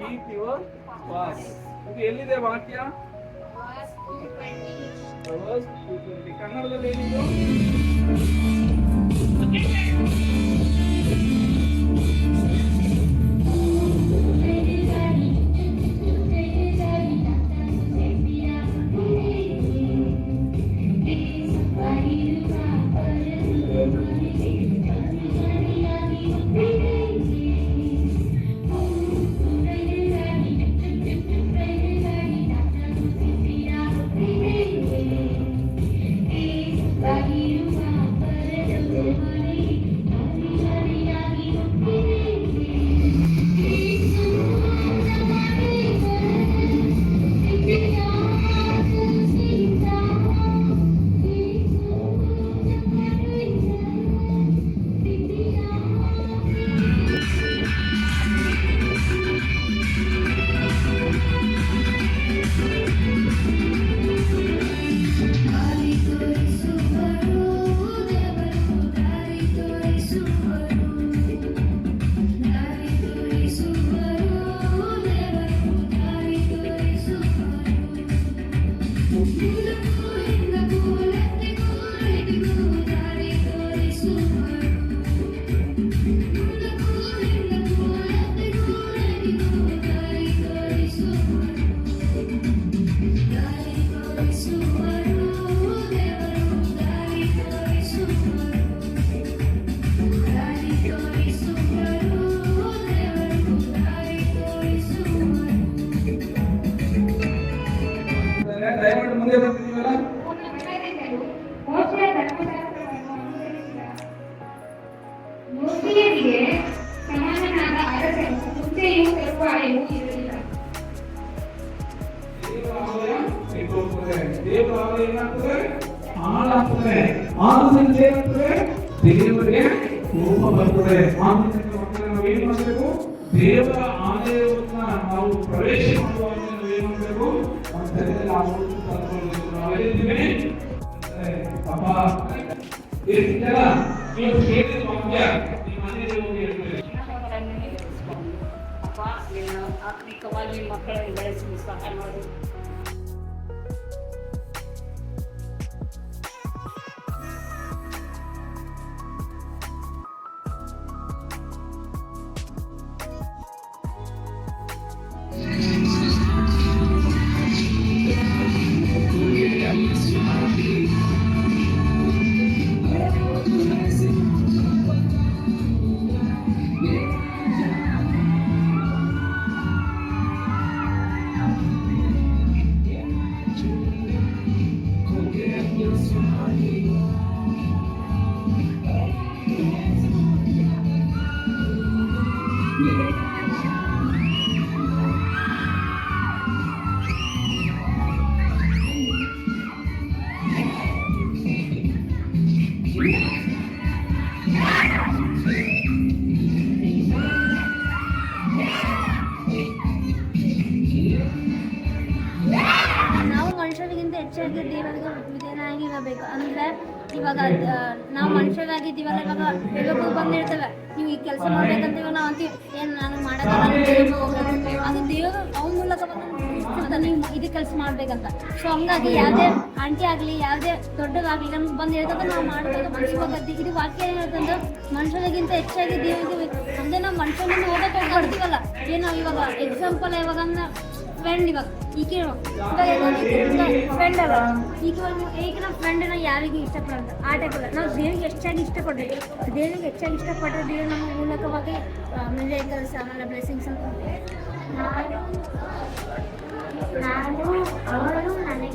Keep your was. ಇದು ಎಲ್ಲಿದೆ ವಾಕ್ಯ? Proverbs 2:20. ಕನ್ನಡದಲ್ಲಿ ಏನಿದು? ದಯಮಾಡಿ ಮುಂದೆ ಬರ್ತಿದ್ದೀವಲ್ಲ. ಮೋಶೆಯನಿಗೆ ಸಮಾನನಾದ ಅರಸನು ಮುಂಚೆಯೂ ತರುವಾಯವೂ ಇರಲಿಲ್ಲ. ದೇವರ ಆಲಯ ಏನಾಗ್ತದೆ? ಹಾಳಾಗ್ತದೆ. ಆದ್ರಿಂದ ಏನಾಗ್ತದೆ? ದೇವರಿಗೆ ಕೋಪ ಬರ್ತದೆ. ಆದ್ರಿಂದ ನಾವು ಏನ್ ಮಾಡಬೇಕು? ದೇವರ ಆಲಯವನ್ನ ನಾವು ಪ್ರವೇಶ ಮಾಡುವಾಗ ನಾವು ಏನ್ ಮಾಡಬೇಕು? ನಾವೆಲ್ಲಿದ್ದೀವಿ? ಅಪ್ಪ ಇರ್ತಿದ್ದಲ್ಲ, ನೀವು ಕೇಳಿದ ವಾಕ್ಯ ನಿಮ್ಮ ಮನೆಯಲ್ಲಿ ಹೋಗಿ ಹೇಳ್ತೀವಿ. ಅಪ್ಪ ನೀನು ಆತ್ಮಿಕವಾಗಿ ಮಕ್ಕಳನ್ನು ಬೆಳೆಸಲು ಸಹಾಯ ಮಾಡಿ. ನಾವು ಮನುಷ್ಯರಿಗಿಂತ ಹೆಚ್ಚಾಗಿ ದೇವರಿಗೆ ವಿಧೇಯರಾಗಿರಬೇಕು. ಅಂದರೆ ಇವಾಗ ನಾವು ಮನುಷ್ಯರಾಗಿದ್ದೀವಲ್ಲ, ಇವಾಗ ಹೇಳೋಕ್ಕೂ ಬಂದಿರ್ತೇವೆ ನೀವು ಈ ಕೆಲಸ ಮಾಡ್ಬೇಕಂತ. ಇವಾಗ ನಾವು ಅಂತೀವಿ ಏನು ನಾನು ಮಾಡೋಕ್ಕಾಗಲ್ಲ, ಅದು ದೇವರು ಅವನ ಮೂಲಕ ನೀವು ಇದು ಕೆಲಸ ಮಾಡ್ಬೇಕಂತ. ಸೊ ಹಂಗಾಗಿ ಯಾವುದೇ ಆಂಟಿ ಆಗಲಿ ಯಾವುದೇ ದೊಡ್ಡದಾಗಲಿ ನಮ್ಗೆ ಬಂದು ಹೇಳ್ದಾಗ ನಾವು ಮಾಡಬೇಕು ಮನುಷ್ಯವಾಗದ್ದು. ಇದು ವಾಕ್ಯ ಏನು ಹೇಳ್ತಂದ್ರೆ ಮನುಷ್ಯರಿಗಿಂತ ಹೆಚ್ಚಾಗಿ ದೇವರಿಗೆ. ಅಂದರೆ ನಾವು ಮನುಷ್ಯನಿಂದ ಓದಕ್ಕೆ ಹೋಗ್ಬಾರ್ತೀವಲ್ಲ. ಏನು ಇವಾಗ ಎಕ್ಸಾಂಪಲ್ ಇವಾಗ ಫ್ರೆಂಡ್ ಇವಾಗ ಈಗ ಫ್ರೆಂಡ್ ಅಲ್ಲ, ಈಗ ನಮ್ಮ ಫ್ರೆಂಡನ್ನ ಯಾರಿಗೂ ಇಷ್ಟಪಡೋದು ಆ ಟೈಪ್ ಅಲ್ಲ. ನಾವು ದೇವಿಗೆ ಹೆಚ್ಚಾಗಿ ಇಷ್ಟಪಡ್ಬೇಕು. ದೇವಿಗೆ ಹೆಚ್ಚಾಗಿ ಇಷ್ಟಪಟ್ಟರೆ ದೇವರು ನಮ್ಮ ಮೂಲಕವಾಗಿ ಮಿರಾಕಲ್ಸ್ ಆಮೇಲೆ ಬ್ಲೆಸ್ಸಿಂಗ್ಸ್ ಅಂತ ಅವರು ನನಗೆ